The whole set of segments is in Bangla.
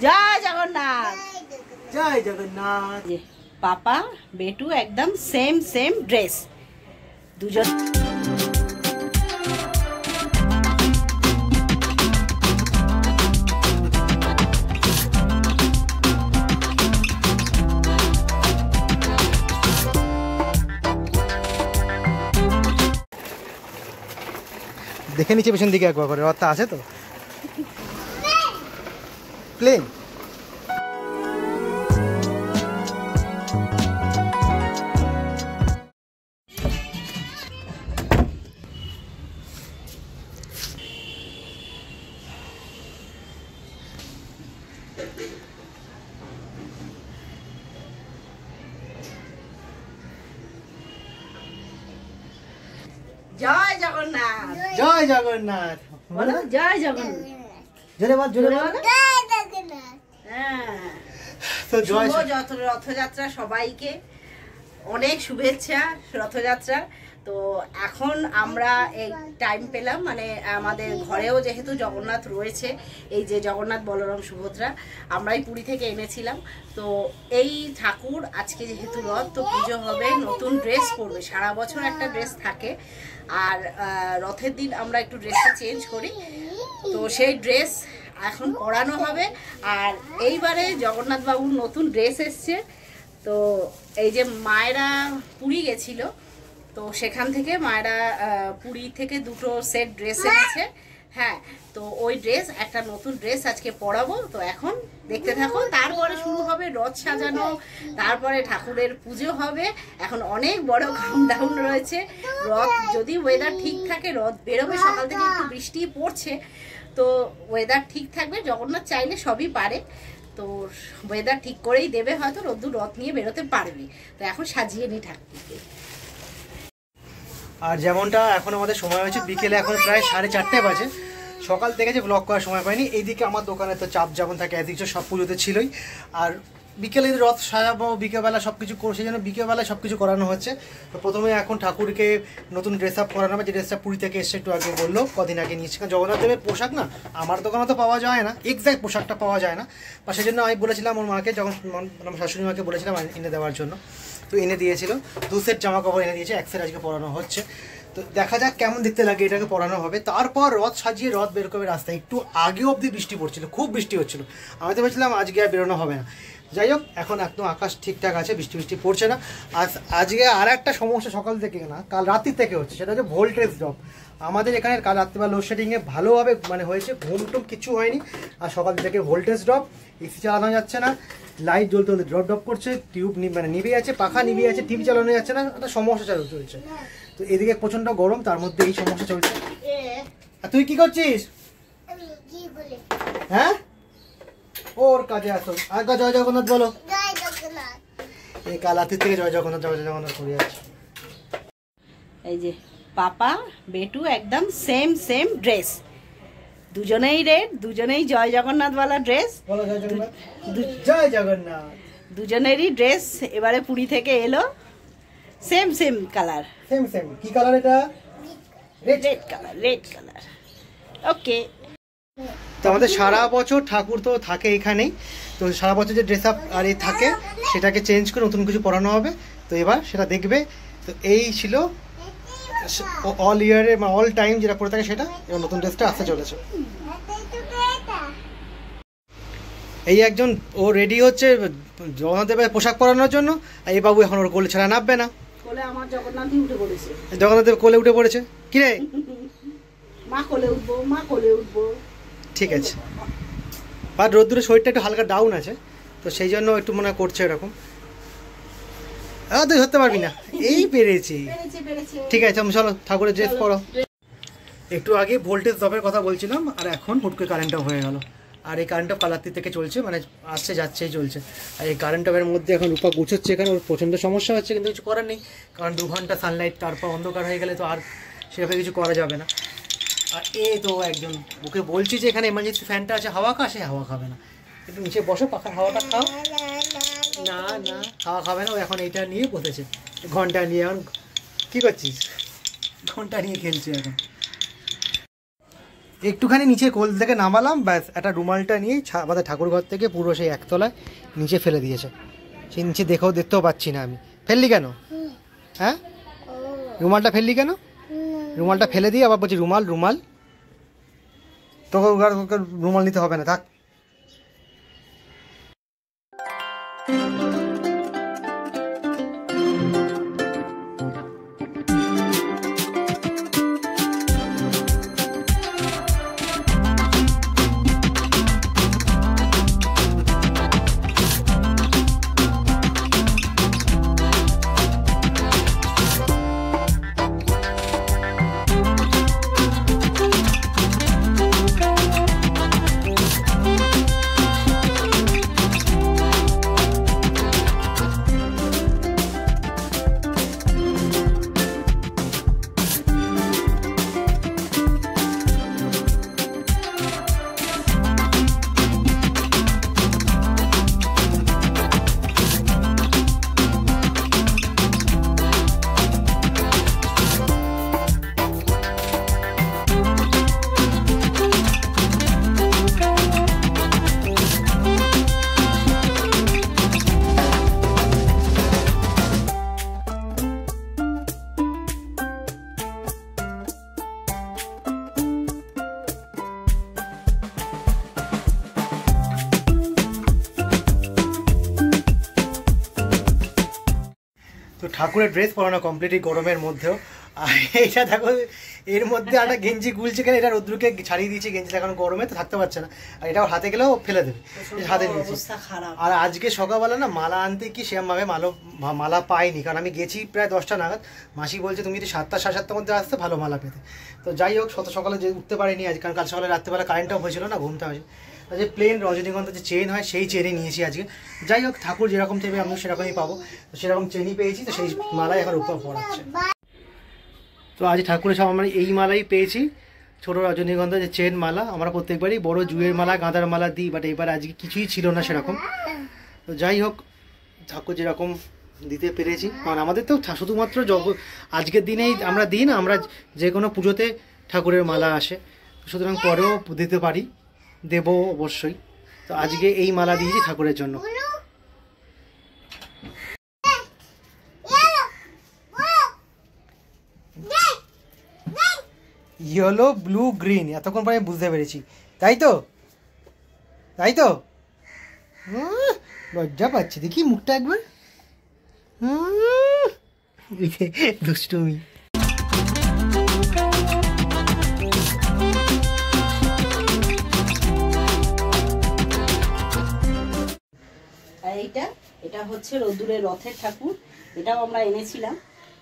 জয় জগন্নাথ। জয় জগন্নাথ। পাপা বেটু একদম সেম সেম ড্রেস দুজন। দেখে নিচে পেছন দিকে একবার করে রথটা আছে তো প্লেন। জয় জগন্নাথ। জয় জগন্নাথ বলো জয় জগন্নাথ। জোরে বল, জোরে বল। হ্যাঁ, তো জয় রথযাত্রা সবাইকে অনেক শুভেচ্ছা রথযাত্রা। তো এখন আমরা এই টাইম পেলাম, মানে আমাদের ঘরেও যেহেতু জগন্নাথ রয়েছে, এই যে জগন্নাথ বলরাম সুভদ্রা আমরাই পুরী থেকে এনেছিলাম। তো এই ঠাকুর আজকে যেহেতু রথ, তো পুজো হবে, নতুন ড্রেস পরবে। সারা বছর একটা ড্রেস থাকে, আর রথের দিন আমরা একটু ড্রেসটা চেঞ্জ করি, তো সেই ড্রেস এখন পরানো হবে। আর এইবারে জগন্নাথ বাবুর নতুন ড্রেস এসছে। তো এই যে মায়েরা পুরী গেছিল, তো সেখান থেকে মায়েরা পুরী থেকে দুটো সেট ড্রেস এনেছে। হ্যাঁ, তো ওই ড্রেস, একটা নতুন ড্রেস আজকে পরাবো। তো এখন দেখতে থাকো, তারপরে শুরু হবে রথ সাজানো, তারপরে ঠাকুরের পুজো হবে। এখন অনেক বড় কাউন্টডাউন রয়েছে। রথ যদি ওয়েদার ঠিক থাকে রথ বেরোবে, সকাল থেকে একটু বৃষ্টি পড়ছে, তো ওয়েদার ঠিক থাকবে। জগন্নাথ চাইলে সবই পারে, তো ওয়েদার ঠিক করেই দেবে, হয়তো রোদ্দুর রথ নিয়ে বেরোতে পারবে। তো এখন সাজিয়ে নি ঠাকুরকে। আর যেমনটা এখন আমাদের সময় হয়েছে বিকেলে, এখন প্রায় 4:30 বাজে। সকাল থেকে যে ব্লগ করার সময় পাইনি। এইদিকে আমার দোকানে তো চাপ যেমন থাকে এদিকে সব পুজোতে ছিলই, আর বিকেলে রথ সাজাবো, বিকেলবেলা সব কিছু সেই জন্য বিকেলবেলায় সব কিছু করানো হচ্ছে। তো প্রথমে এখন ঠাকুরকে নতুন ড্রেস আপ করানো হবে, যে ড্রেসটা পুরী থেকে এসে একটু আগে বললো, কদিন আগে নিয়েছি। কারণ জগন্নাথ দেবের পোশাক না আমার দোকানে তো পাওয়া যায় না, এক্স্যাক্ট পোশাকটা পাওয়া যায় না, বা সেই জন্য আমি বলেছিলাম ওর মাকে, যখন আমার শাশুড়ি মাকে বলেছিলাম এনে দেওয়ার জন্য, তো এনে দিয়েছিল। 2 সেট জামা কাপড় এনে দিয়েছে, 1 সেট আজকে পরানো হচ্ছে। তো দেখা যাক কেমন দেখতে লাগে, এটাকে পরানো হবে। তারপর রথ সাজিয়ে রথ বের করবে রাস্তায়। একটু আগে অবধি বৃষ্টি পড়ছিল, খুব বৃষ্টি হচ্ছিল। আমি তো ভেবেছিলাম আজকে আর বেরোনো হবে না। যাই হোক, এখন একদম আকাশ ঠিকঠাক আছে, বৃষ্টি পড়ছে না। আর আজকে আর একটা সমস্যা সকাল থেকে না, কাল রাত্রি থেকে হচ্ছে, সেটা হচ্ছে ভোল্টেজ ড্রপ। আমাদের এখানে কাল রাত্রিবেলা লোডশেডিংয়ে ভালোভাবে মানে হয়েছে, ঘুম টুম কিছু হয়নি। আর সকাল থেকে ভোল্টেজ ড্রপ, এসি চালানো যাচ্ছে না, লাইট জ্বলতে হলে ড্রপ করছে, টিউব মানে নিভে যাচ্ছে, পাখা নিভে যাচ্ছে, টিভি চালানো যাচ্ছে না, একটা সমস্যা চলছে। তো এদিকে প্রচন্ড গরম, তার মধ্যে এই সমস্যা চলছে। আর তুই কি করছিস? হ্যাঁ, ওর কাজে আসো। আগে জয় জগন্নাথ বলো। এই কাল রাত্রি থেকে জয় জগন্নাথ জয় জগন্নাথ করে যাচ্ছে। এই যে পাপা বেটু একদম সেম সেম ড্রেস, দুজনেই রেড, দুজনেই জয় জগন্নাথ ওয়ালা ড্রেস। বলো জয় জগন্নাথ। জয় জগন্নাথ। দুজনেরই ড্রেস এবারে পুরী থেকে এলো, same same colour. Same same. কি কালার এটা? Red colour, red colour. Okay. তো আমাদের সারা বছর ঠাকুর তো থাকে এখানেই, তো সারা বছর যে ড্রেস আপ আর এই থাকে সেটাকে চেঞ্জ করে নতুন কিছু পরানো হবে। তো এবার সেটা দেখবে। তো এই ছিল অল ইয়ারে বা অল টাইম যেটা পরে থাকে সেটা, এবার নতুন ড্রেসটা আসতে চলেছে। এই একজন ও রেডি হচ্ছে জগন্নাথ দেবের পোশাক পরানোর জন্য, আর এই বাবু এখন ওর কোলে ছাড়া নামবে না। কোলে আমার জগন্নাথই উঠে পড়েছে। জগন্নাথ দেব কোলে উঠে পড়েছে। কি রে? মা কোলে উঠবো, মা কোলে উঠবো। ঠিক আছে। আর রোদ্দুরের শরীরটা একটু হালকা ডাউন আছে, তো সেই জন্য একটু মনে করছে এরকম। তুই ধরতে পারবি না। এই পেরেছি। ঠিক আছে, চলো ঠাকুরের ড্রেস পরো। একটু আগে ভোল্টেজ ড্রপের কথা বলছিলাম, আর এখন হুট করে কারেন্ট অফ হয়ে গেল। আর এই কারেন্ট অফ কাল রাত্রি থেকে চলছে, মানে আসছে যাচ্ছেই চলছে। আর এই কারেন্ট অফের মধ্যে এখন রূপা গুছোচ্ছে, এখানে ওর প্রচণ্ড সমস্যা হচ্ছে, কিন্তু কিছু করার নেই, কারণ 2 ঘন্টা সানলাইট, তারপর অন্ধকার হয়ে গেলে তো আর সেভাবে কিছু করা যাবে না। আর এই তো একজন ওকে বলছি যে এখানে এমার্জেন্সি ফ্যানটা আছে, হাওয়া খা, সে হাওয়া খাবে না। একটু নিচে বসো, পাখার হাওয়াটা খাও। না না, হাওয়া খাবে না। ও এখন এইটা নিয়ে বসেছে, ঘন্টা নিয়ে। এখন কী করছিস? ঘন্টা নিয়ে খেলছে এখন। একটুখানি নিচে কোল থেকে নামালাম, ব্যাস একটা রুমালটা নিয়ে আমাদের ঠাকুর ঘর থেকে পুরো সেই একতলায় নিচে ফেলে দিয়েছে। সেই নিচে দেখতেও পাচ্ছি না আমি। ফেললি কেন? হ্যাঁ, রুমালটা ফেললি কেন? রুমালটা ফেলে দিয়ে আবার বলছি রুমাল রুমাল। তোকে রুমাল নিতে হবে না, থাক। তো ঠাকুরের ড্রেস পরানো কমপ্লিটলি গরমের মধ্যেও। আর এইটা দেখো, এর মধ্যে একটা গেঞ্জি গুলছে কেন, এটা রোদ্রুকে ছাড়িয়ে দিয়েছে গেঞ্জিটা, এখন গরমে তো থাকতে পারছে না। আর এটাও হাতে গেলেও ফেলে দেবে, হাতে নিয়েছি। আর আজকে সকালবেলা না মালা আনতে কি সেরকমভাবে মালা পাইনি, কারণ আমি গেছি প্রায় 10টা নাগাদ। মাসি বলছে তুমি যদি 7টা 7:30টার মধ্যে আসতে ভালো মালা পেতে। তো যাই হোক, সকালে যে উঠতে পারিনি আজ, কারণ কাল সকালে রাত্রেবেলা কারেন্টটাও হয়েছিল না, ঘুমটা হয়েছে। যে প্লেন রজনীগন্ধা যে চেন হয় সেই চেনই নিয়েছি আজকে। যাই হোক, ঠাকুর যেরকম চেপে আমি সেরকমই পাবো, তো সেরকম চেনই পেয়েছি, তো সেই মালাই এখন উপর পড়াচ্ছে। তো আজ ঠাকুরের সব আমরা এই মালাই পেয়েছি, ছোটো রজনীগন্ধা যে চেন মালা। আমরা প্রত্যেকবারই বড় জুয়ের মালা গাঁদার মালা দিই, বাট এবার আজকে কিছুই ছিল না সেরকম। তো যাই হোক, ঠাকুর যেরকম দিতে পেরেছি, কারণ আমাদের তো শুধুমাত্র আজকের দিনেই আমরা দিই না, আমরা যে কোনো পুজোতে ঠাকুরের মালা আসে, সুতরাং পরেও দিতে পারি, দেব অবশ্যই। তো আজকে এই মালা দিয়েছি ঠাকুরের জন্য। ইয়েলো ব্লু গ্রিন, এতক্ষণ পরে বুঝতে পেরেছি, তাই তো? তাই তো? লজ্জা পাচ্ছি, দেখি মুখটা একবার। দুষ্টুমি। এটা হচ্ছে রোদ্দুরের রথের ঠাকুর, এটাও আমরা এনেছিলাম।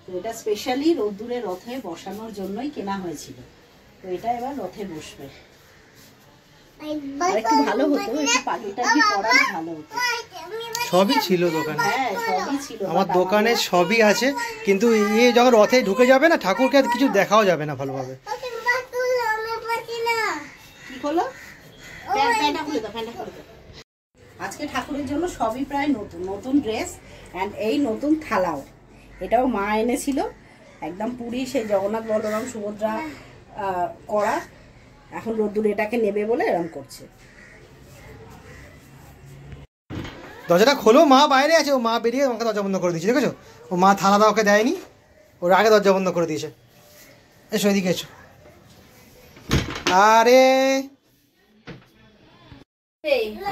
তো এটা স্পেশালি রোদ্দুরের রথে বসানোর জন্যই কেনা হয়েছিল। তো এটা এবার রথে বসবে। একটু ভালো হতো, একটু পাখিটা কি পরানো ভালো হতো। সবই ছিল দোকানে। হ্যাঁ, সবই ছিল আমার দোকানে, সবই আছে, কিন্তু ইয়ে যখন রথে ঢুকে যাবে না, ঠাকুরকে কিছু দেখাও যাবে না ভালোভাবে। কি হলো? আজকে ঠাকুরের জন্য সবই প্রায় নতুন নতুন ড্রেস অ্যান্ড এই নতুন থালাও, এটাও মা এনেছিল একদম পুরী, সেই জগন্নাথ বলরাম সুভদ্রা করা। এখন রোদ্দুর এটাকে নেবে বলে এরকম করছে। দরজাটা খোলো, মা বাইরে আছে। ও মা বেরিয়ে আমাকে দরজা বন্ধ করে দিয়েছে, দেখেছো? ও মা থালা দাও ওকে দেয়নি, ওর আগে দরজা বন্ধ করে দিয়েছে। এসো এদিকে এসো। আরে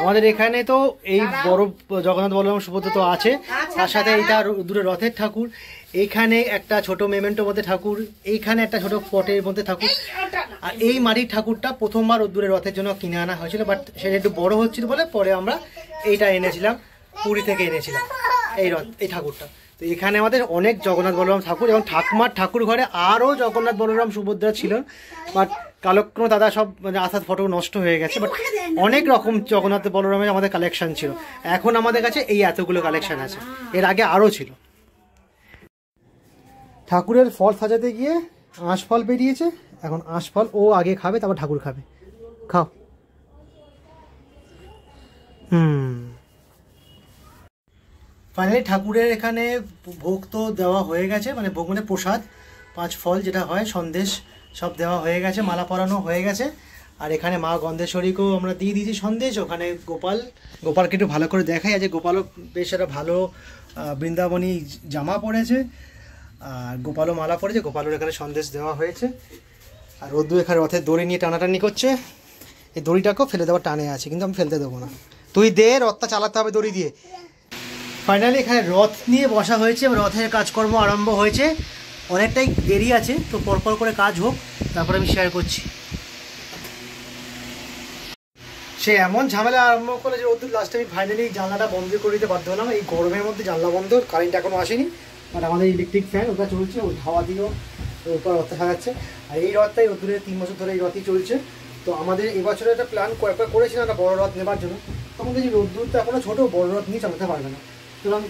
আমাদের এখানে তো এই বড় জগন্নাথ বলরাম সুভদ্রা তো আছে, তার সাথে এইটা দূরে রথের ঠাকুর, এইখানে একটা ছোট মেমেন্টোর মধ্যে ঠাকুর, এইখানে একটা ছোট পটের মধ্যে ঠাকুর। আর এই মাটির ঠাকুরটা প্রথমবার দূরে রথের জন্য কিনে আনা হয়েছিল, বাট সেটা একটু বড় হচ্ছিল বলে পরে আমরা এইটা এনেছিলাম, পুরী থেকে এনেছিলাম এই ঠাকুরটা। তো এখানে আমাদের অনেক জগন্নাথ বলরাম ঠাকুর, এবং ঠাকুমার ঠাকুর ঘরে আরও জগন্নাথ বলরাম সুভদ্রা ছিল, বাট কালক্রমে দাদা সব মানে আসার ফটো নষ্ট হয়ে গেছে। বাট অনেক রকম জগন্নাথ বলরামের আমাদের কালেকশন ছিল, এখন আমাদের কাছে এই এতগুলো কালেকশন আছে, এর আগে আরও ছিল। ঠাকুরের ফল সাজাতে গিয়ে আঁশফল বেরিয়েছে, এখন আঁশফল ও আগে খাবে, তারপর ঠাকুর খাবে। খাও। ফাইনালি ঠাকুরের এখানে ভোগ তো দেওয়া হয়ে গেছে, মানে ভোগ মানে প্রসাদ, 5 ফল যেটা হয়, সন্দেশ সব দেওয়া হয়ে গেছে, মালা পরানো হয়ে গেছে। আর এখানে মা গন্ধেশ্বরীকেও আমরা দিয়ে দিয়েছি সন্দেশ। ওখানে গোপালকে একটু ভালো করে দেখাই আছে। গোপালও বেশ একটা ভালো বৃন্দাবনী জামা পরেছে, আর গোপালও মালা পরেছে। গোপালের এখানে সন্দেশ দেওয়া হয়েছে। আর রোদ্দু এখানে রথের দড়ি নিয়ে টানাটানি করছে। এই দড়িটাকেও ফেলে দেওয়ার টানে আছে, কিন্তু আমি ফেলতে দেবো না। তুই দে, রথটা চালাতে হবে দড়ি দিয়ে। ফাইনালি এখানে রথ নিয়ে বসা হয়েছে, রথের কাজকর্ম আরম্ভ হয়েছে। অনেকটাই দেরি আছে, তো পরপর করে কাজ হোক, তারপরে আমি শেয়ার করছি। সে এমন ঝামেলা আরম্ভ করলে যে রোদ্দুর লাস্টে আমি ফাইনালি জানলাটা বন্ধ করে দিতে বাধ্য হলাম। এই গরমের মধ্যে জানলা বন্ধ, কারেন্ট এখনও আসেনি। বাট আমাদের ইলেকট্রিক ফ্যান ওটা চলছে, ওই হাওয়া দিয়েও উপর রথটা সাজাচ্ছে। আর এই রথটাই রোদ্দুরের 3 বছর ধরে এই রথই চলছে। তো আমাদের এবছরে একটা প্ল্যান কয়েকবার করেছিলাম একটা বড় রথ নেবার জন্য। তখন দেখছি রোদ্দুর তো এখনও ছোটো, বড় রথ নিয়ে চালাতে পারবে না। সুতরাং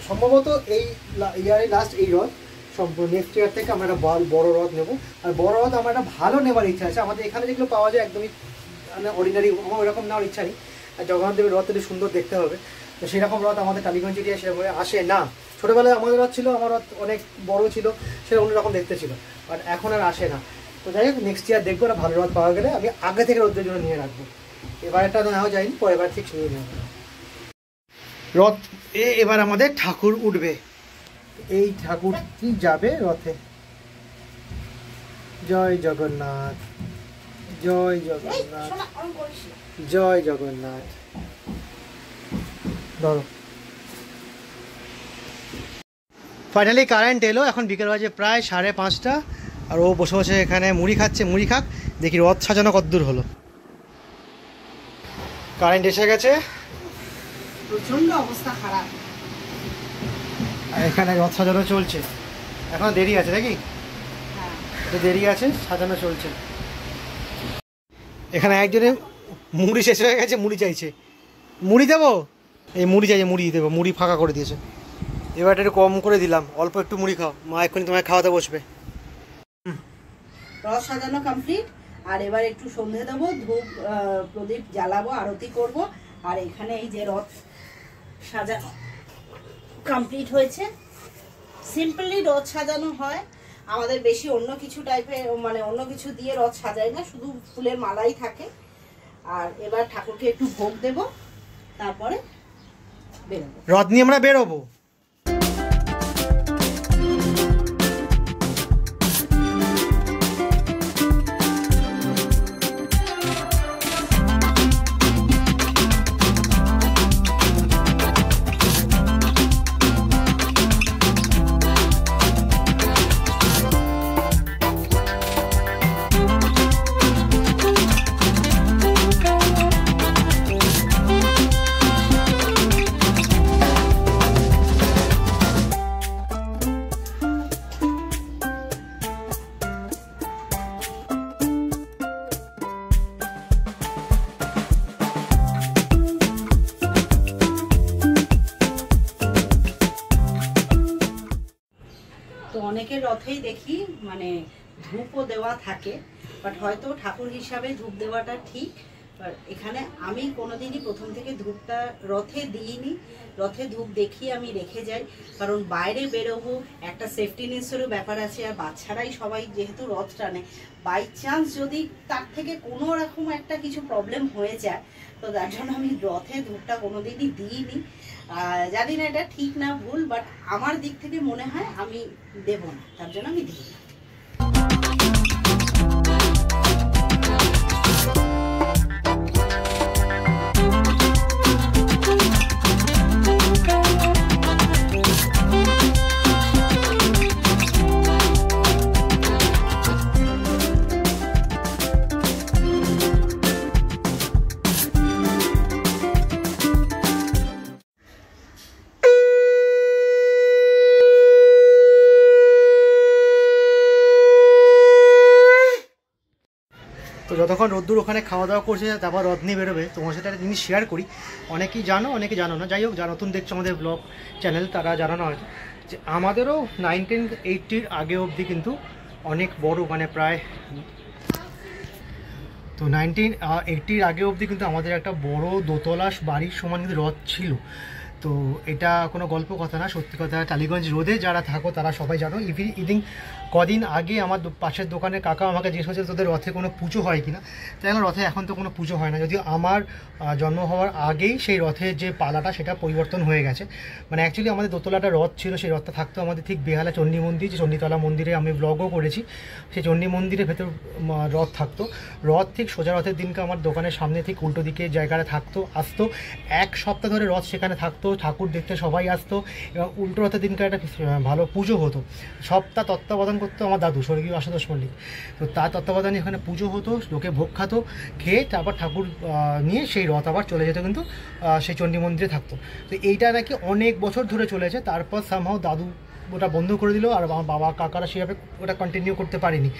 সম্ভবত এই ইয়ারে লাস্ট এই রথ, নেক্সট ইয়ার থেকে আমরা একটা বড় রথ নেবো। আর বড় রথ আমার একটা ভালো নেবার ইচ্ছা আছে। আমাদের এখানে যেগুলো পাওয়া যায় একদমই মানে অর্ডিনারি, আমার ওইরকম নেওয়ার ইচ্ছা নেই। আর জগন্নাথ দেবের রথ একটু সুন্দর দেখতে হবে, তো সেরকম রথ আমাদের টালিগঞ্জ এরিয়া সেরকম আসে না। ছোটোবেলায় আমাদের রথ ছিল, আমার রথ অনেক বড় ছিল, সেটা অন্যরকম দেখতে ছিল, বাট এখন আর আসে না। তো যাই হোক, নেক্সট ইয়ার দেখবো একটা ভালো রথ পাওয়া গেলে আমি আগে থেকে রথের জন্য নিয়ে রাখবো। এবারটা তো নেওয়া যায়নি, পরের বার ঠিক নিয়ে নেব রথ। এবার আমাদের ঠাকুর উঠবে, এই ঠাকুরটি যাবে রথে। জয় জগন্নাথ, জয় জগন্নাথ, জয় জগন্নাথ। ধরো। ফাইনালি কারেন্ট এলো, এখন বিকেল বাজে প্রায় 5:30। আর ও বসে বসে এখানে মুড়ি খাচ্ছে। মুড়ি খাক, দেখি রথ সাজানো কতদূর হলো। কারেন্ট এসে গেছে, প্রচন্ড অবস্থা খারাপ। আর এখানে রথ সাজানো চলছে। এখন দেরি আছে নাকি? হ্যাঁ, দেরি আছে, সাজানো চলছে। এখানে একজনে মুড়ি শেষ হয়ে গেছে, মুড়ি চাইছে। মুড়ি দেবো? এই মুড়ি চাইছে, মুড়ি দেবো। মুড়ি ফাঁকা করে দিয়েছে। এবার একটু কম করে দিলাম, অল্প একটু মুড়ি খাও, মা এক্ষুনি তোমায় খাওয়াতে বসবে। রথ সাজানো কমপ্লিট। আর এবার একটু সন্ধে দেবো, ধূপ প্রদীপ জ্বালাবো, আরতি করব। আর এখানে এই যে রথ সাজানো কমপ্লিট হয়েছে। সিম্পলি রথ সাজানো হয় আমাদের, বেশি অন্য কিছু টাইপের মানে অন্য কিছু দিয়ে রথ সাজায় না, শুধু ফুলের মালাই থাকে। আর এবার ঠাকুরকে একটু ভোগ দেব, তারপরে বেরোবো। রথ নিয়ে আমরা বেরোবো। অনেকের রথেই দেখি মানে ধূপও দেওয়া থাকে, বাট হয়তো ঠাকুর হিসাবে ধূপ দেওয়াটা ঠিক। এখানে আমি কোনোদিনই প্রথম থেকে ধূপটা রথে দিইনি। রথে ধূপ দেখিয়ে আমি রেখে যাই, কারণ বাইরে বেরোবো, একটা সেফটিনেসেরও ব্যাপার আছে। আর বাচ্চারাই সবাই যেহেতু রথ টানে, বাই চান্স যদি তার থেকে কোনো রকম একটা কিছু প্রবলেম হয়ে যায়, তো তার জন্য আমি রথে ধূপটা কোনোদিনই দিইনি। জানি না এটা ঠিক না ভুল, বাট আমার দিক থেকে মনে হয় আমি দেব না, তার জন্য আমি দিই না। তো যতক্ষণ রোদ্দুর ওখানে খাওয়া দাওয়া করছে, তারপর রথ নিয়ে বেরোবে, তোমার সাথে একটা জিনিস শেয়ার করি। অনেকেই জানো, অনেকে জানো না। যাই হোক, যারা নতুন দেখছো আমাদের ব্লগ চ্যানেল, তারা জানানো হয়তো যে আমাদেরও 1980 আগে অবধি কিন্তু অনেক বড়, মানে প্রায় তো 1980 আগে অবধি কিন্তু আমাদের একটা বড় দোতলা বাড়ির সমান কিন্তু রথ ছিল। তো এটা কোনো গল্প কথা না, সত্যি কথা। টালিগঞ্জ রোডে যারা থাকো তারা সবাই জানো। ইদিন কদিন আগে আমার পাশের দোকানের কাকা আমাকে জিজ্ঞেস করছিল তোদের রথে কোনো পুজো হয় কিনা। তাই না, রথে এখন তো কোনো পুজো হয় না, যদিও আমার জন্ম হওয়ার আগেই সেই রথের যে পালাটা সেটা পরিবর্তন হয়ে গেছে। মানে অ্যাকচুয়ালি আমাদের দোতলাটা রথ ছিল, সেই রথটা থাকতো আমাদের ঠিক বেহালা চণ্ডী মন্দির, যে চণ্ডীতলা মন্দিরে আমি ব্লগও করেছি, সেই চণ্ডী মন্দিরের ভেতর রথ থাকতো। রথ ঠিক সোজা রথের দিনকে আমার দোকানের সামনে ঠিক উল্টো দিকে জায়গাটা থাকতো, আসতো 1 সপ্তাহ ধরে রথ সেখানে থাকতো, ঠাকুর দেখতে সবাই আসতো এবং উল্টো রথের দিনকে একটা ভালো পুজো হতো। সবটা তত্ত্বাবধান করতো আমার দাদু স্বর্গীয় আশুতোষ মল্লিক। তো তার তত্ত্বাবধানে এখানে পুজো হতো, লোকে ভোগ খাতো, খেয়ে তারপর ঠাকুর নিয়ে সেই রথ আবার চলে যেত, কিন্তু সেই চণ্ডী মন্দিরে থাকতো। তো এইটা নাকি অনেক বছর ধরে চলেছে। তারপর সামহাও দাদু ওটা বন্ধ করে দিল, আর আমার বাবা কাকারা সেভাবে ওটা কন্টিনিউ করতে পারিনি।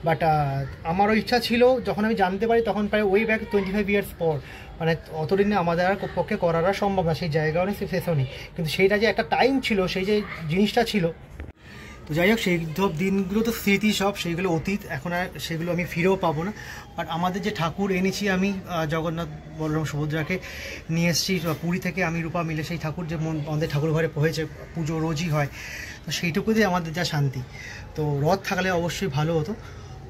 বাট আমারও ইচ্ছা ছিল, যখন আমি জানতে পারি তখন প্রায় ওই ব্যাক 25 ইয়ার্স পর, মানে অতদিনে আমাদের আর পক্ষে করার সম্ভব না, সেই জায়গাও নেই, শেষও নেই। কিন্তু সেইটা যে একটা টাইম ছিল, সেই যে জিনিসটা ছিল, তো যাই হোক সেই সব দিনগুলো তো স্মৃতি, সব সেইগুলো অতীত, এখন আর সেগুলো আমি ফিরেও পাবো না। বাট আমাদের যে ঠাকুর এনেছি, আমি জগন্নাথ বলরাম সুভদ্রাকে নিয়ে এসেছি পুরী থেকে, আমি রূপা মিলে, সেই ঠাকুর যে আমাদের ঠাকুর ঘরে হয়েছে, পুজো রোজই হয়, তো সেইটুকুতেই আমাদের যা শান্তি। তো রথ থাকলে অবশ্যই ভালো হতো,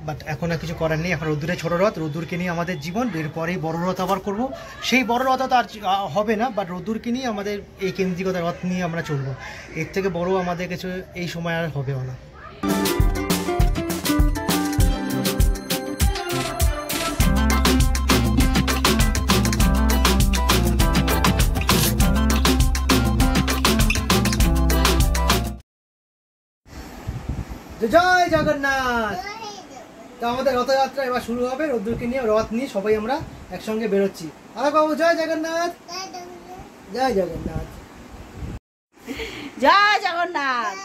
বাট এখন আর কিছু করার নেই। এখন রোদ্দুরে ছোটো রথ, রোদ্দুরকে নিয়ে আমাদের জীবন, এরপরেই বড় রথ আবার করবো। সেই বড় রথ তো আর হবে না, বাট রোদ্দুরকে নিয়ে আমাদের এই কেন্দ্রিকতা রথ নিয়ে আমরা চলবো। এর থেকে বড় আমাদের কিছু এই সময় আর হবেও না। জয় জগন্নাথ। তো আমাদের রথযাত্রা এবার শুরু হবে, রোদ্দুরকে নিয়ে, রথ নিয়ে সবাই আমরা একসঙ্গে বেরোচ্ছি। আর বাবু জয় জগন্নাথ, জয় জগন্নাথ, জয় জগন্নাথ,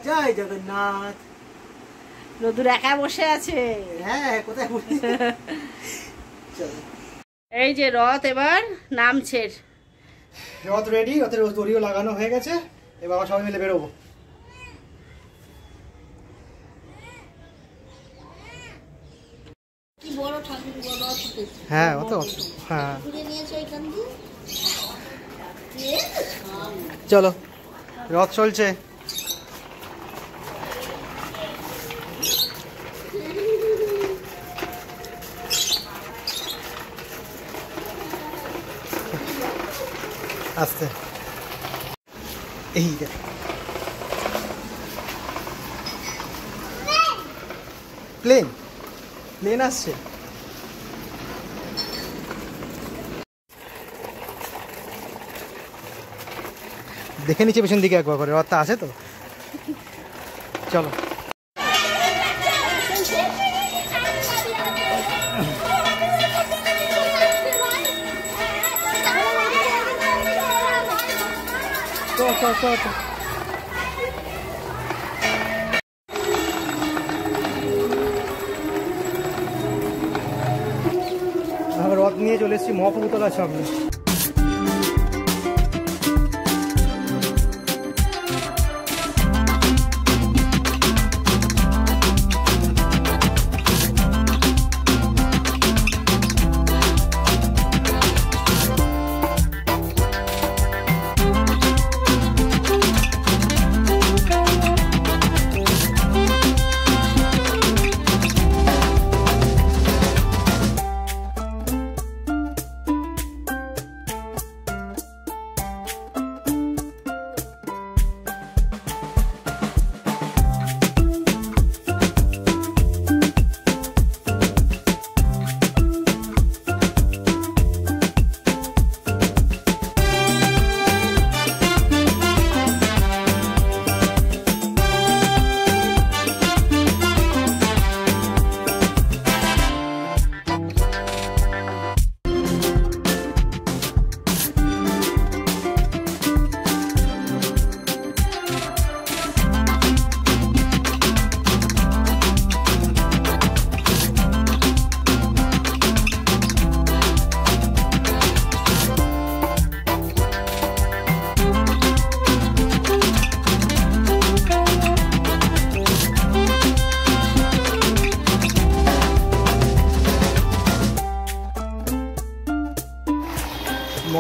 জয় জগন্নাথ। রোদ্দুর একা বসে আছে। হ্যাঁ, কোথায় বসে? এই যে রথ এবার নামছে। রথ রেডি, রথের দড়িও লাগানো হয়ে গেছে, এবার আমরা সবাই মিলে বেরোবো। হ্যাঁ, অত হ্যাঁ, চলো রথ চলছে। আস্তে, এই প্লেন প্লেন আসছে। দেখে নিচ্ছি পেছন দিকে একবার করে, রথটা আছে তো। চলো আমরা রথ নিয়ে চলে এসেছি মহাপ্রভুতলার সামনে।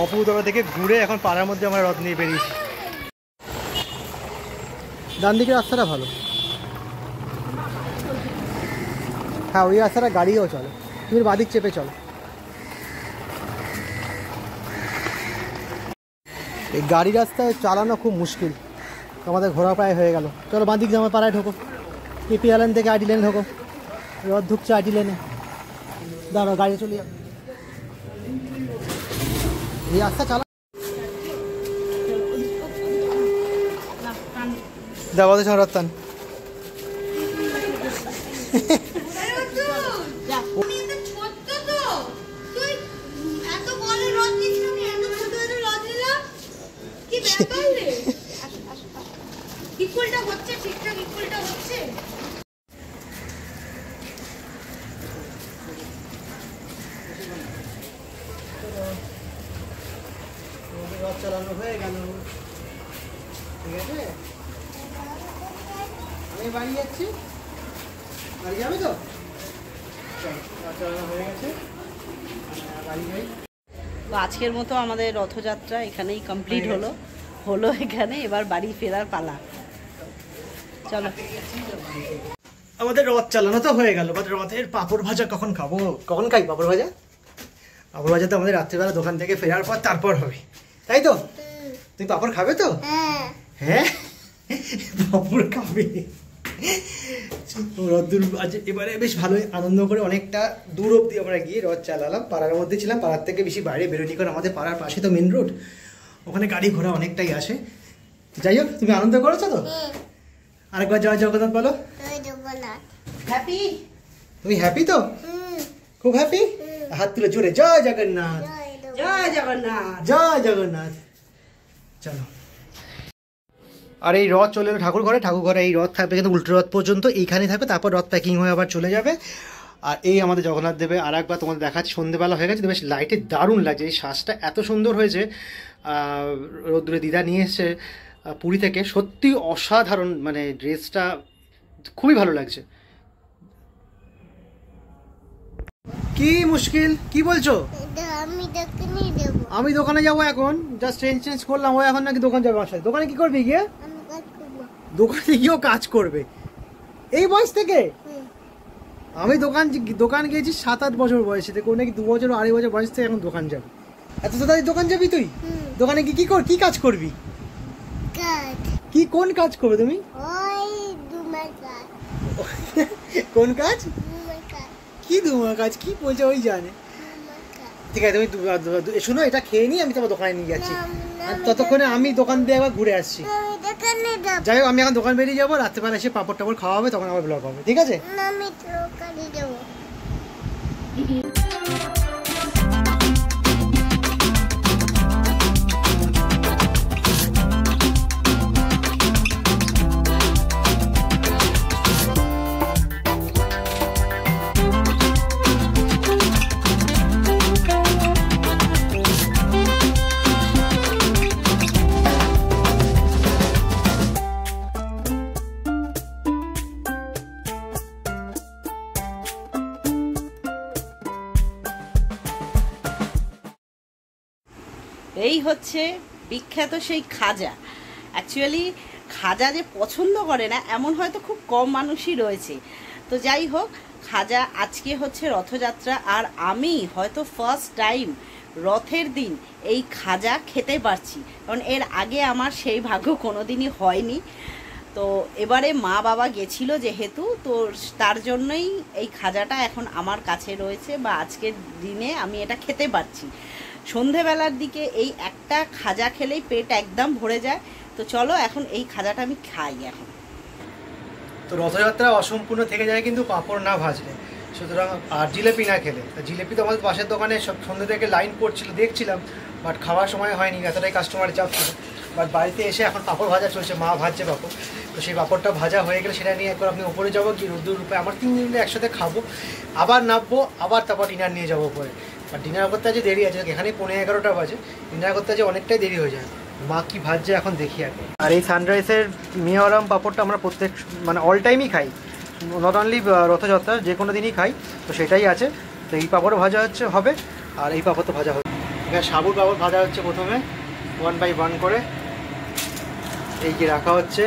মপুতলা থেকে ঘুরে এখন পাড়ার মধ্যে আমরা রথ নিয়ে বেরিয়েছি। ডান দিকের রাস্তাটা ভালো, হ্যাঁ ওই রাস্তাটা গাড়িও চলে, তুমি বাদিক চেপে চলো। এই গাড়ি রাস্তায় চালানো খুব মুশকিল, আমাদের ঘোরা প্রায় হয়ে গেল। চলো বাদিক জামার পাড়ায় ঢোকো, কেপি আইল্যান্ড থেকে আইটি লেনে ঢোকো, রথ ঢুকছে আইটি লেনে, দাঁড়াও গাড়ি চলে যাবে। এই রাস্তা চালা দাবাতে ছ রত্তান রথ চালানো হয়ে গেল। ঠিক আছে, আমি বাড়ি যাচ্ছি, বাড়ি যাবে তো? রথ চালানো হয়ে গেছে, বাড়ি যাই। তো আজকের মতো আমাদের রথযাত্রা এখানেই কমপ্লিট হলো এখানে, এবার বাড়ি ফেরার পালা। চলো, আমাদের রথ চালানো তো হয়ে গেল, বাট রথের পাঁপড় ভাজা কখন খাবো? কখন খাই পাঁপড় ভাজা? পাঁপড় ভাজা তো আমাদের রাত্রিবেলা দোকান থেকে ফেরার পর তারপর হবে, তাই তো? তুমি পাঁপড় খাবে তো? হ্যাঁ পাঁপড় খাবে। রথ দূর আজ এবারে বেশ ভালোই আনন্দ করে অনেকটা দূর অব্দি আমরা গিয়ে রথ চালালাম। পাড়ার মধ্যে ছিলাম, পাড়ার থেকে বেশি বাইরে বেরোনি, কারণ আমাদের পাড়ার পাশে তো মেন রোড, ওখানে গাড়ি ঘোড়া অনেকটাই আসে। যাই হোক, তুমি আনন্দ করেছো তো? আরেকবার জয় জগন্নাথ বলো। হ্যাপি? তুমি হ্যাপি তো? খুব হ্যাপি? হাত তুলে জোরে জয় জগন্নাথ, জয় জগন্নাথ, জয় জগন্নাথ। চলো, আর এই রথ চলে এলো ঠাকুর ঘরে। ঠাকুর ঘরে এই রথ থাকবে কিন্তু উল্টো রথ পর্যন্ত, এইখানেই থাকবে, তারপর রথ প্যাকিং হয়ে আবার চলে যাবে। আর এই আমাদের জগন্নাথ দেবে আর একবার তোমাদের দেখাচ্ছি, সন্ধ্যেবেলা হয়ে গেছে, বেশ লাইটে দারুণ লাগছে। এই শ্বাসটা এত সুন্দর হয়েছে, রোদ্দুরে দিদা নিয়ে এসছে পুরী থেকে, সত্যি অসাধারণ, মানে ড্রেসটা খুবই ভালো লাগছে। কি মুশকিল, কি বলছো? আমি দোকানে যাবো এখন, জাস্ট চেঞ্জ করলাম, ও এখন নাকি দোকান যাবে আমার সাথে। দোকানে কি করবি গিয়ে? দোকানে গিয়েও কাজ করবে এই বয়স থেকে? আমি দোকান গিয়েছি 7-8 বছর বয়সে থেকে, নাকি 2 বছর 2.5 বছর বয়স থেকে এখন দোকান যাবে। এত তাড়াতাড়ি দোকান যাবি তুই? দোকানে কি কাজ করবি? কি কোন কাজ করবে তুমি? কোন কাজ? কি দুমার কাজ? কি বলছে ওই জানে। ঠিক আছে, তুমি শোনো, এটা খেয়ে নি, আমি তোমার দোকানে নিয়ে যাচ্ছি, ততক্ষণে আমি দোকান দিয়ে একবার ঘুরে আসছি। যাই হোক, আমি এখন দোকান বেরিয়ে যাবো, রাত্রেবেলা এসে পাপড় টাপড় খাওয়া হবে, তখন আবার ব্লগ হবে, ঠিক আছে? এই হচ্ছে বিখ্যাত সেই খাজা। অ্যাকচুয়ালি খাজা যে পছন্দ করে না এমন হয়তো খুব কম মানুষই রয়েছে। তো যাই হোক, খাজা আজকে হচ্ছে রথযাত্রা, আর আমি হয়তো ফার্স্ট টাইম রথের দিন এই খাজা খেতে পারছি, কারণ এর আগে আমার সেই ভাগ্য কোনোদিনই হয়নি। তো এবারে মা বাবা গেছিলো যেহেতু, তো তার জন্যই এই খাজাটা এখন আমার কাছে রয়েছে, বা আজকের দিনে আমি এটা খেতে পারছি। সন্ধেবেলার দিকে এই একটা খাজা খেলেই পেট একদম ভরে যায়। তো চলো এখন এই খাজাটা আমি খাই এখন। তো রথযাত্রা অসম্পূর্ণ থেকে যায় কিন্তু পাঁপড় না ভাজলে, সুতরাং আর জিলেপি না খেলে। জিলেপি তো আমাদের পাশের দোকানে সব সন্ধ্যে থেকে লাইন পড়ছিল, দেখছিলাম, বাট খাওয়ার সময় হয়নি, এতটাই কাস্টমারের চাপ ছিল। বাট বাড়িতে এসে এখন পাঁপড় ভাজা চলছে, মা ভাজছে পাঁপড়। তো সেই পাঁপড়টা ভাজা হয়ে গেলে সেটা নিয়ে একবার আপনি উপরে যাবো, কি রোদ্দুর রূপে আমার 3 দিন একসাথে খাবো, আবার নামবো, আবার তারপর ডিনার নিয়ে যাবো উপরে। আর ডিনার করতে আছে দেরি আছে, এখানেই 11:30 বাজে, ডিনার করতে আছে অনেকটাই দেরি হয়ে যায়। মা কি ভাজছে এখন দেখি আগে। আর এই সানরাইজের মিয়ারাম পাঁপড়টা আমরা প্রত্যেক মানে অল টাইমই খাই, নট অনলি রথযাত্রা, যে কোনো দিনই খাই, তো সেটাই আছে। তো এই পাঁপড়ও ভাজা হবে, আর এই পাঁপড় তো ভাজা হবে। এখানে সাবুর পাপড় ভাজা হচ্ছে প্রথমে 1 বাই 1 করে এই যে রাখা হচ্ছে।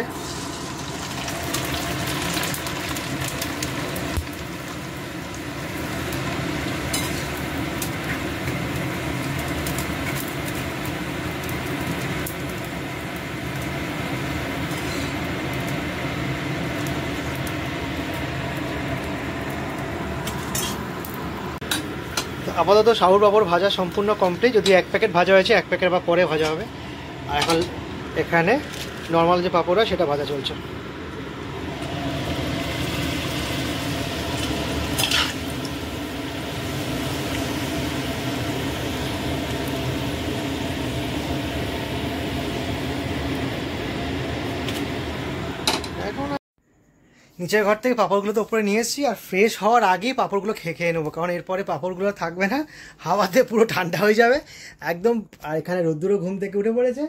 আপাতত সাবুর পাপড় ভাজা সম্পূর্ণ কমপ্লিট। যদি 1 প্যাকেট ভাজা হয়েছে 1 প্যাকেট বা পরে ভাজা হবে। আর এখন এখানে নর্মাল যে পাপড় হয় সেটা ভাজা চলছে। নিচের ঘর থেকে পাঁপড়গুলো তো উপরে নিয়ে এসেছি, আর ফ্রেশ হওয়ার আগেই পাঁপড়গুলো খেয়ে নেবো, কারণ এরপরে পাঁপড়গুলো থাকবে না, হাওয়াতে পুরো ঠান্ডা হয়ে যাবে একদম। আর এখানে রোদ্দুরও ঘুম থেকে উঠে পড়েছে।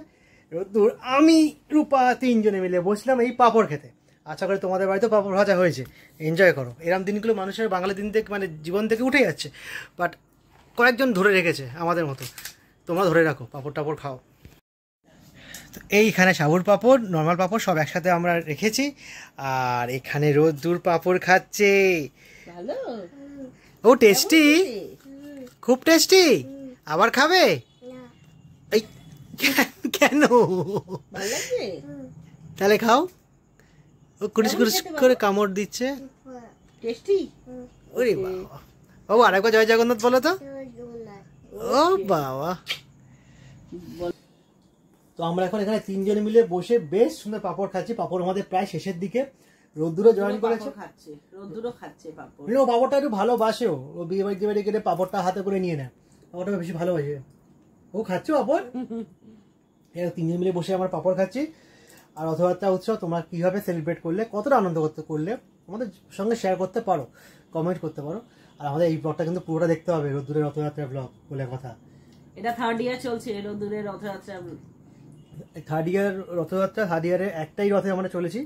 রোদ্দুর, আমি, রূপা 3 জনে মিলে বসলাম এই পাঁপড় খেতে। আশা করি তোমাদের বাড়িতেও পাঁপড় ভাজা হয়েছে, এনজয় করো। এরম দিনগুলো মানুষের বাঙালি দিন থেকে মানে জীবন থেকে উঠে যাচ্ছে, বাট কয়েকজন ধরে রেখেছে আমাদের মতো। তোমরা ধরে রাখো, পাঁপড় টাপড় খাও। তো এইখানে সাবুর পাঁপড়, নর্মাল পাঁপড় সব একসাথে আমরা রেখেছি। আর এখানে রোদ্দুর পাঁপড় খাচ্ছে। ভালো, ও টেস্টি, খুব টেস্টি। আবার খাবে? এই কেন? তাহলে খাও। ও কুড়িস কুড়িস করে কামড় দিচ্ছে। টেস্টি। ওরে বাবা, বাবু আরেকবার জয় জগন্নাথ বলো তো। ও বাবা। তো আমরা এখন এখানে 3 জনে মিলে বসে বেশ সুন্দর পাঁপড় খাচ্ছি। পাঁপড় আমাদের প্রায় শেষের দিকে। রোদ্দুরও জয়েন করেছে, রোদ্দুরও খাচ্ছে পাঁপড়। ও পাঁপড়টা একটু ভালোবাসেও, ও বিয়ে বাড়ি গেলে পাঁপড়টা হাতে করে নিয়ে নেয়, পাঁপড়টা বেশি ভালোবাসে। ও খাচ্ছে পাঁপড়। 3 জন মিলে বসে আমরা পাঁপড় খাচ্ছি। আর রথযাত্রা উৎসব তোমরা কীভাবে সেলিব্রেট করলে, কতটা আনন্দ করলে আমাদের সঙ্গে শেয়ার করতে পারো, কমেন্ট করতে পারো। আর আমাদের এই ব্লগটা কিন্তু পুরোটা দেখতে হবে, রোদ্দুরের রথযাত্রা ব্লগ বলে কথা। এটা 3rd ইয়ার চলছে রোদ্দুরের রথযাত্রা। 3rd ইয়ার রথযাত্রা, 3rd ইয়ারে একটাই রথে আমরা চলেছি,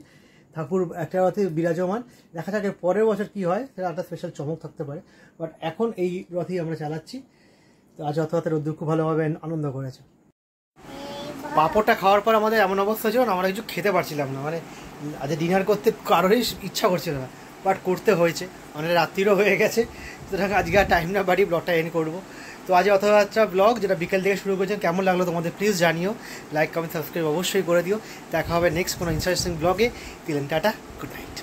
ঠাকুর একটা রথে বিরাজমান। দেখা যাক পরের বছর কি হয়, সেটা একটা স্পেশাল চমক থাকতে পারে, বাট এখন এই রথেই আমরা চালাচ্ছি। তো আজ রথযাত্রা রোদ্দুর খুব ভালোভাবে আনন্দ করেছে। পাঁপড়টা খাওয়ার পর আমাদের এমন অবস্থা ছিল না, আমরা কিছু খেতে পারছিলাম না, মানে আজ ডিনার করতে কারোরই ইচ্ছা করছিল না, বাট করতে হয়েছে, মানে রাত্রিরও হয়ে গেছে। সুতরাং আজকে আর টাইম না বাড়ি ব্লগটা এন্ড করবো। তো আজ রথযাত্রা ব্লগ যেটা বিকেল থেকে শুরু করেছেন, কেমন লাগলো তোমাদের প্লিজ জানিও, লাইক কমেন্ট সাবস্ক্রাইব অবশ্যই করে দিও। দেখা হবে নেক্সট কোনো ইন্টারেস্টিং ব্লগে। দিলেন টাটা, গুড নাইট।